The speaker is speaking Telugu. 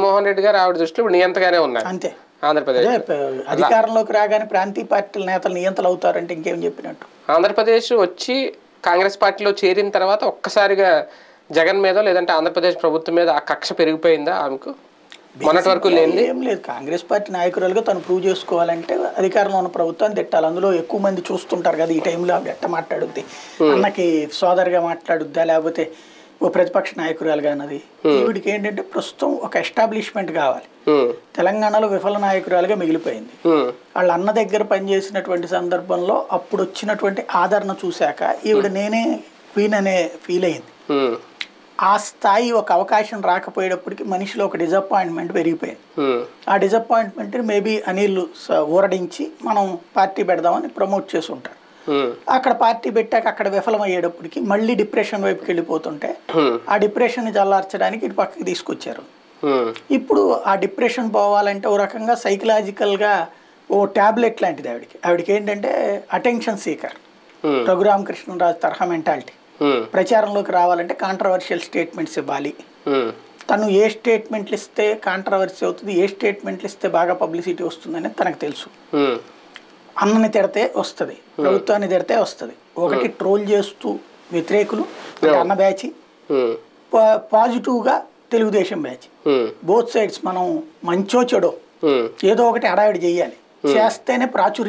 జగన్మోహన్ రెడ్డి గారు ఆవిడ దృష్టిలో ఇప్పుడు నియంతగానే ఉన్నారు అంతే. ఆంధ్రప్రదేశ్ అధికారంలోకి రాగానే ప్రాంతీయ పార్టీల నేతలు నియంతలు అవుతారంటే ఇంకేం చెప్పినట్టు. ఆంధ్రప్రదేశ్ వచ్చి కాంగ్రెస్ పార్టీలో చేరిన తర్వాత ఒక్కసారిగా జగన్ మీద లేదంటే ఆంధ్రప్రదేశ్ ప్రభుత్వం మీద ఆ కక్ష పెరిగిపోయిందా ఆమెకు? మొన్నటి వరకు ఏం లేదు. కాంగ్రెస్ పార్టీ నాయకురాలుగా తను ప్రూవ్ చేసుకోవాలంటే అధికారంలో ఉన్న ప్రభుత్వాన్ని తిట్టాలి. అందులో ఎక్కువ మంది చూస్తుంటారు కదా ఈ టైంలో ఆవిడ ఎట్ట మాట్లాడుద్ది, అన్నకి సోదరుగా మాట్లాడుద్దా లేకపోతే ఓ ప్రతిపక్ష నాయకురాలుగా అన్నది. ఈవిడికి ఏంటంటే ప్రస్తుతం ఒక ఎస్టాబ్లిష్మెంట్ కావాలి. తెలంగాణలో విఫల నాయకురాలుగా మిగిలిపోయింది. వాళ్ళ అన్న దగ్గర పనిచేసినటువంటి సందర్భంలో అప్పుడు వచ్చినటువంటి ఆదరణ చూశాక ఈవిడ నేనే క్వీన్ అనే ఫీల్ అయింది. ఆ స్థాయి ఒక అవకాశం రాకపోయేటప్పటికి మనిషిలో ఒక డిసప్పాయింట్మెంట్ పెరిగిపోయింది. ఆ డిసప్పాయింట్మెంట్ మేబీ అనిల్ ఊరడించి మనం పార్టీ పెడదామని ప్రమోట్ చేసి ఉంటారు. అక్కడ పార్టీ పెట్టాక అక్కడ విఫలమయ్యేటప్పటికి మళ్ళీ డిప్రెషన్ వైపుకి వెళ్ళిపోతుంటే ఆ డిప్రెషన్ చల్లార్చడానికి ఇటు పక్కకి తీసుకొచ్చారు. ఇప్పుడు ఆ డిప్రెషన్ పోవాలంటే ఓ రకంగా సైకలాజికల్గా ఓ ట్యాబ్లెట్ లాంటిది ఆవిడకి ఏంటంటే అటెన్షన్ సీకర్, రఘురామకృష్ణరాజు తరహా మెంటాలిటీ. ప్రచారంలోకి రావాలంటే కాంట్రవర్షియల్ స్టేట్మెంట్స్ ఇవ్వాలి. తను ఏ స్టేట్మెంట్లు ఇస్తే కాంట్రవర్సీ అవుతుంది, ఏ స్టేట్మెంట్లు ఇస్తే బాగా పబ్లిసిటీ వస్తుందని తనకు తెలుసు. అన్నని తిడితే వస్తుంది, ప్రభుత్వాన్ని తిడితే వస్తుంది. ఒకటి ట్రోల్ చేస్తూ వ్యతిరేకులు అన్న బ్యాచ్, పాజిటివ్గా తెలుగుదేశం బ్యాచ్. బోత్ సైడ్స్ మనం మంచో చెడో ఏదో ఒకటి హడావిడి చేయాలి, చేస్తేనే ప్రాచుర్యం.